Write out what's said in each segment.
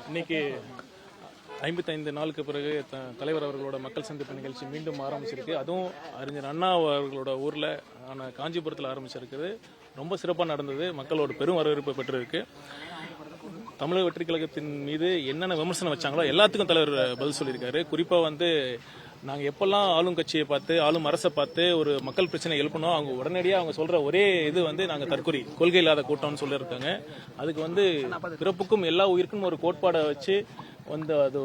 இன்னைக்கு 55 நாளுக்கு பிறகு தலைவர் அவர்களோட மக்கள் சந்திப்பு நிகழ்ச்சி மீண்டும் ஆரம்பிச்சிருக்கு. அதுவும் அறிஞர் அண்ணா அவர்களோட ஊரில் காஞ்சிபுரத்தில் ஆரம்பிச்சிருக்குது. ரொம்ப சிறப்பாக நடந்தது. மக்களோட பெரும் வரவேற்பு பெற்றிருக்கு. தமிழக வெற்றி கழகத்தின் மீது என்னென்ன விமர்சனம் வச்சாங்களோ எல்லாத்துக்கும் தலைவர் பதில் சொல்லியிருக்காரு. குறிப்பாக நாங்கள் எப்பெல்லாம் ஆளும் கட்சியை பார்த்து ஆளும் அரசை பார்த்து ஒரு மக்கள் பிரச்சனை எழுப்பணும், அவங்க உடனடியாக அவங்க சொல்ற ஒரே இது நாங்கள் தற்கொலை கொள்கை இல்லாத கூட்டம்னு சொல்லியிருக்காங்க. அதுக்கு பிறப்புக்கும் எல்லா உயிருக்கும் ஒரு கோட்பாடை வச்சு அது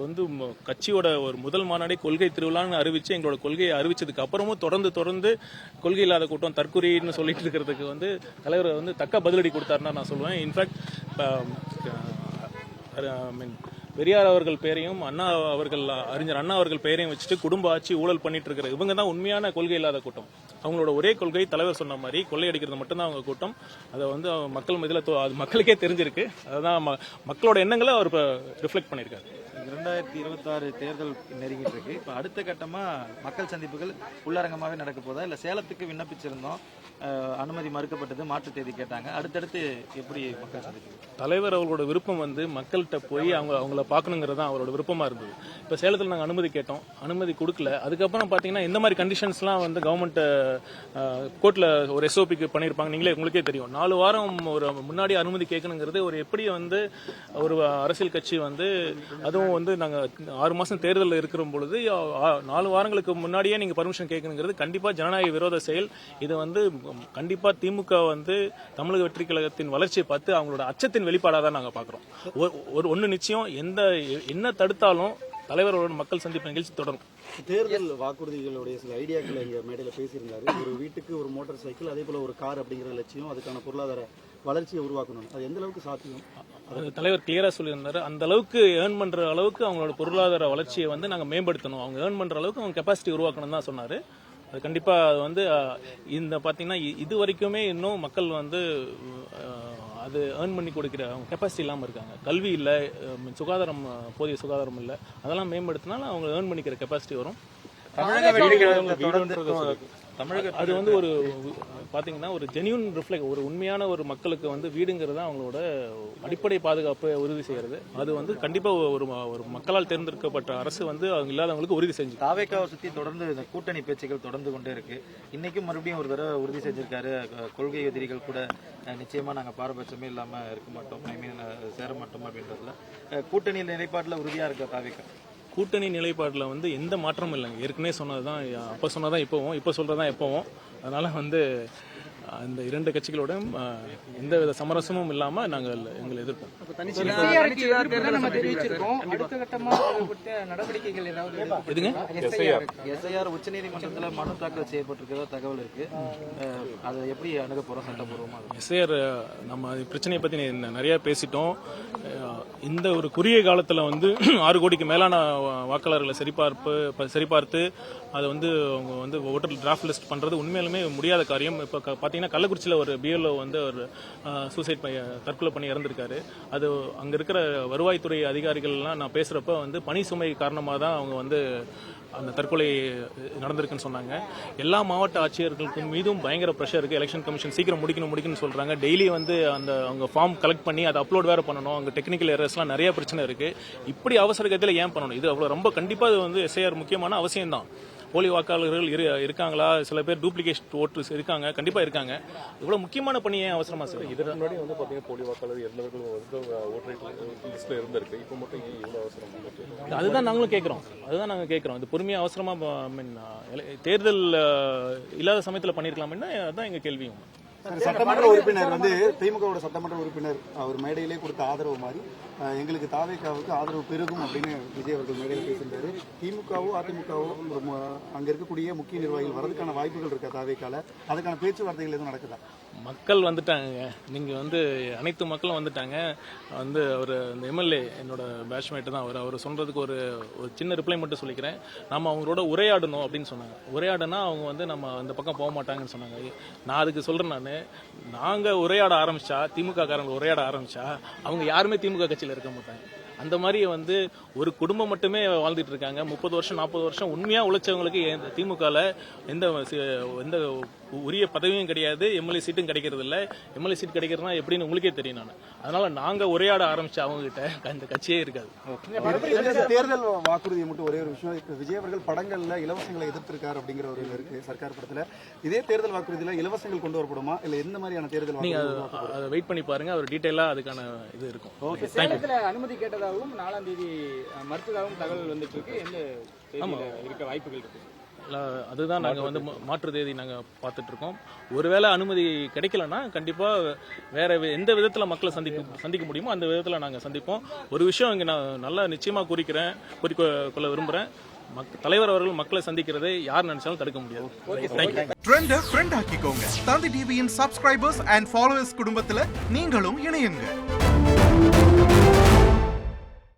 கட்சியோட ஒரு முதல் மாநாடே கொள்கை திருவிழான்னு அறிவிச்சு எங்களோட கொள்கையை அறிவிச்சதுக்கு அப்புறமும் தொடர்ந்து கொள்கை இல்லாத கூட்டம் தற்கொலைன்னு சொல்லிட்டு இருக்கிறதுக்கு தலைவர் தக்க பதிலடி கொடுத்தாருன்னா நான் சொல்லுவேன். இன்ஃபேக்ட் பெரியார் அவர்கள் பெயரையும் அறிஞர் அண்ணா அவர்கள் பெயரையும் வச்சுட்டு குடும்ப ஆட்சி ஊழல் பண்ணிட்டு இருக்கிற இவங்க தான் உண்மையான கொள்கை இல்லாத கூட்டம். அவங்களோட ஒரே கொள்கை தலைவர் சொன்ன மாதிரி கொள்ளையடிக்கிறது மட்டும்தான் அவங்க கூட்டம். அதை மக்கள் மத்தியில் அது மக்களுக்கே தெரிஞ்சிருக்கு. அதுதான் மக்களோட எண்ணங்களை அவர் ரிஃப்ளெக்ட் பண்ணியிருக்காரு. 2026 தேர்தல் நெருங்கிட்டு இருக்கு. இப்போ அடுத்த கட்டமா மக்கள் சந்திப்புகள் உள்ளரங்கமாக நடக்க போதா இல்ல சேலத்துக்கு விண்ணப்பிச்சிருந்தோம், அனுமதி மறுக்கப்பட்டது, மாற்று தேதி கேட்டாங்க. அடுத்தடுத்து எப்படி மக்கள் சந்திப்பு? தலைவர் அவர்களோட விருப்பம் மக்கள்கிட்ட போய் அவங்கள பார்க்கணுங்கிறது தான் அவரோட விருப்பமா இருந்தது. இப்போ சேலத்தில் நாங்கள் அனுமதி கேட்டோம், அனுமதி கொடுக்கல. அதுக்கப்புறம் பார்த்தீங்கன்னா இந்த மாதிரி கண்டிஷன்ஸ்லாம் கவர்மெண்ட் கோர்ட்ல ஒரு எஸ்ஓபிக்கு பண்ணியிருப்பாங்க. நீங்களே உங்களுக்கே தெரியும். 4 வாரம் ஒரு முன்னாடி அனுமதி கேட்கணுங்கிறது எப்படி ஒரு அரசியல் கட்சி அதுவும் நாங்கள் 6 மாசம் தேர்தலில் இருக்கிற பொழுது 4 வாரங்களுக்கு முன்னாடியே நீங்க பர்மிஷன் கேட்கணுங்கிறது கண்டிப்பா ஜனநாயக விரோத செயல். இது கண்டிப்பா திமுக தமிழக வெற்றி கழகத்தின் வளர்ச்சியை பார்த்து அவங்களோட அச்சத்தின் வெளிப்பாடாக தான் நாங்கள் பார்க்குறோம். ஒன்று நிச்சயம், என்ன தடுத்தாலும் தலைவரோட மக்கள் சந்திப்பு நிகழ்ச்சி தொடரும். தேர்தல் வாக்குறுதிகளுடைய சில ஐடியாக்களை இங்க மேடையில் பேசியிருந்தாரு. ஒரு வீட்டுக்கு ஒரு மோட்டார் சைக்கிள், அதே போல ஒரு கார் அப்படிங்கிற லட்சியம், அதுக்கான பொருளாதார வளர்ச்சியை உருவாக்கணும். அது எந்த அளவுக்கு சாத்தியம்? தலைவர் கிளியரா சொல்லியிருந்தாரு. அந்த அளவுக்கு ஏர்ன் பண்ற அளவுக்கு அவங்களோட பொருளாதார வளர்ச்சியை நாங்க மேம்படுத்தணும், அவங்க ஏர்ன் பண்ற அளவுக்கு அவங்க கெப்பாசிட்டி உருவாக்கணும் தான் சொன்னாரு. அது கண்டிப்பா பாத்தீங்கன்னா இது வரைக்குமே இன்னும் மக்கள் அது ஏர்ன் பண்ணி கொடுக்கிற அவங்க கெப்பாசிட்டி இல்லாமல் இருக்காங்க. கல்வி இல்லை, சுகாதாரம் போதிய சுகாதாரம் இல்லை. அதெல்லாம் மேம்படுத்தினாலும் அவங்க ஏர்ன் பண்ணிக்கிற கெப்பாசிட்டி வரும். அது ஒரு பாத்தீங்கன்னா ஒரு ஜென்யூன் ரிஃப்ளெக்ட், ஒரு உண்மையான ஒரு மக்களுக்கு வீடுங்கிறது அவங்களோட அடிப்படை பாதுகாப்பை உறுதி செய்யறது. அது கண்டிப்பா ஒரு மக்களால் தேர்ந்தெடுக்கப்பட்ட அரசு அவங்க இல்லாதவங்களுக்கு உறுதி செஞ்சு. தாவேக்காவை சுத்தி தொடர்ந்து இந்த கூட்டணி பேச்சுக்கள் தொடர்ந்து கொண்டே இருக்கு. இன்னைக்கும் மறுபடியும் ஒரு தடவை உறுதி செஞ்சிருக்காரு, கொள்கை எதிரிகள் கூட நிச்சயமா நாங்க பாரபட்சமே இல்லாம இருக்க மாட்டோம், சேர மாட்டோம் அப்படின்றதுல கூட்டணி நிலைப்பாட்டுல உறுதியா இருக்க தாவேக்கா. கூட்டணி நிலைப்பாடுல எந்த மாற்றமும் இல்லைங்க. ஏற்கனவே சொன்னதுதான், அப்ப சொன்னதான் இப்பவும், இப்ப சொல்றதான் எப்பவும். அதனால அந்த 2 கட்சிகளோட எந்தவித சமரசமும் இல்லாம நாங்கள் எங்களை எதிர்ப்போம். உச்சநீதிமன்றத்தில் மனு தாக்கல் செய்யப்பட்டிருக்கிறதா தகவல் இருக்கு. அதை எப்படி அணுக போறோம் சட்டப்பூர்வமா? எஸ்ஐஆர் நம்ம பிரச்சனையை பத்தி நிறைய பேசிட்டோம். இந்த ஒரு குறுகிய காலத்துல 6 கோடிக்கு மேலான வாக்காளர்களை சரிபார்த்து அதை அவங்க ஓட்டர் டிராஃப்ட் லிஸ்ட் பண்றது உண்மையிலுமே முடியாத காரியம். இப்ப பாத்தீங்கன்னா கள்ளக்குறிச்சியில் ஒரு பிஎல்ஓ ஒரு சூசைட் தற்கொலை பண்ணி இறந்திருக்காரு. அது அங்க இருக்கிற வருவாய்த்துறை அதிகாரிகள்லாம் நான் பேசுறப்ப பணி சுமை காரணமாக தான் அவங்க அந்த தற்கொலை நடந்திருக்குன்னு சொன்னாங்க. எல்லா மாவட்ட ஆட்சியர்களுக்கும் மீதும் பயங்கர ப்ரெஷர் இருக்கு. எலெக்ஷன் கமிஷன் சீக்கிரம் முடிக்கணும்னு சொல்றாங்க. டெய்லி அவங்க ஃபார்ம் கலெக்ட் பண்ணி அதை அப்லோட் வேற பண்ணணும். அங்க டெக்னிக்கல் எரர்ஸ்லாம் நிறைய பிரச்சனை இருக்கு. இப்படி அவசர கதியில் ஏன் பண்ணணும்? இது அவ்வளவு ரொம்ப கண்டிப்பா எஸ்ஐஆர் முக்கியமான அவசியம் தான். போலி வாக்காளர்கள் இருக்காங்களா? சில பேர் டூப்ளிகேட் ஓட்டர்ஸ் இருக்காங்க, கண்டிப்பா இருக்காங்க. இவ்வளவு முக்கியமான பணி ஏன் அவசரமா சார்? இதற்கு முன்னாடி பாத்தீங்கன்னா போலி வாக்காளர் எல்லாரும் ஓட்டர் லிஸ்ட்ல இருந்திருக்கு. இப்போ மட்டும் இவ்வளவு அவசரம்? அதுதான் நாங்களும் கேட்கிறோம். இது பொறுமையா அவசரமா தேர்தல் இல்லாத சமயத்தில் பண்ணிருக்கலாம்னா அதான் எங்க கேள்வியும். சட்டமன்ற உறுப்பினர் திமுகவோட சட்டமன்ற உறுப்பினர் அவர் மேடையிலே கொடுத்த ஆதரவு மாதிரி எங்களுக்கு தாவேக்காவுக்கு ஆதரவு பெருகும் அப்படின்னு விஜய் அவர்கள் மேடையில் பேசியிருந்தாரு. திமுகவோ அதிமுகவோ அங்க இருக்கக்கூடிய முக்கிய நிர்வாகிகள் வரதுக்கான வாய்ப்புகள் இருக்கா தாவேக்கால? அதுக்கான பேச்சுவார்த்தைகள் எதுவும் நடக்குதா? மக்கள் வந்துட்டாங்க. நீங்க அனைத்து மக்களும் வந்துட்டாங்க. அவர் இந்த எம்எல்ஏ என்னோட பேட்ச்மேட் தான். அவர் சொல்றதுக்கு ஒரு சின்ன ரிப்ளை மட்டும் சொல்லிக்கிறேன். நம்ம அவங்களோட உரையாடணும் அப்படின்னு சொன்னாங்க. உரையாடனா அவங்க நம்ம அந்த பக்கம் போக மாட்டாங்கன்னு சொன்னாங்க. நான் அதுக்கு சொல்றேன், நாங்க உரையாட ஆரம்பிச்சா, திமுக காரங்க உரையாட ஆரம்பிச்சா அவங்க யாருமே திமுக கட்சியில இருக்க மாட்டாங்க. அந்த மாதிரி வந்து ஒரு குடும்பம் மட்டுமே வாழ்ந்துட்டு இருக்காங்க. 30 வருஷம் 40 வருஷம் உண்மையா உழைச்சவங்களுக்கு திமுகல எந்த உரிய பதவியும் கிடையாது, எம்எல்ஏ சீட்டும் கிடைக்கிறது இல்ல. எம்எல்ஏ சீட் கிடைக்கிறதுனா எப்படின்னு உங்களுக்கே தெரியும். நான் அதனால நாங்க உரையாட ஆரம்பிச்ச அவங்க கிட்ட இந்த கட்சியே இருக்காது. தேர்தல் வாக்குறுதியை மட்டும் ஒரே ஒரு விஷயம், விஜய் அவர்கள் படங்கள்ல இலவசங்களை எதிர்த்திருக்காரு அப்படிங்கிற ஒரு இருக்கு சர்க்கார் படத்துல. இதே தேர்தல் வாக்குறுதியில இலவசங்கள் கொண்டு வரப்படுமா இல்ல எந்த மாதிரியான தேர்தல் நீங்க அதை வெயிட் பண்ணி பாருங்க, அவர் டீடைலா அதுக்கான இது இருக்கும். சேலத்துல அனுமதி கேட்டதாகவும் 4ஆம் தேதி மறுத்ததாகவும் தகவல் வந்துட்டு இருக்கு. எந்த இருக்க வாய்ப்புகள் இருக்கு? அதுதான் நாங்க வந்து மாற்று தேதி நாங்க பார்த்துட்டு இருக்கோம். ஒருவேளை அனுமதி கிடைக்கலன்னா கண்டிப்பா வேற எந்த விதத்துல மக்களை சந்திக்க முடியுமோ அந்த விதத்துல நாங்க சந்திப்போம். ஒரு விஷயம் இங்க நான் நல்லா நிச்சயமா கூறிக்கொள்ள விரும்புறேன், தலைவர் அவர்கள் மக்களை சந்திக்கிறதை யார் நினைச்சாலும் தடுக்க முடியாது. ட்ரெண்ட ஃப்ரெண்ட் ஆக்கிக்கோங்க. தந்தி டிவியின் சப்ஸ்கிரைபர்ஸ் அண்ட் ஃபாலோவர்ஸ் குடும்பத்துல நீங்களும் இணையுங்க.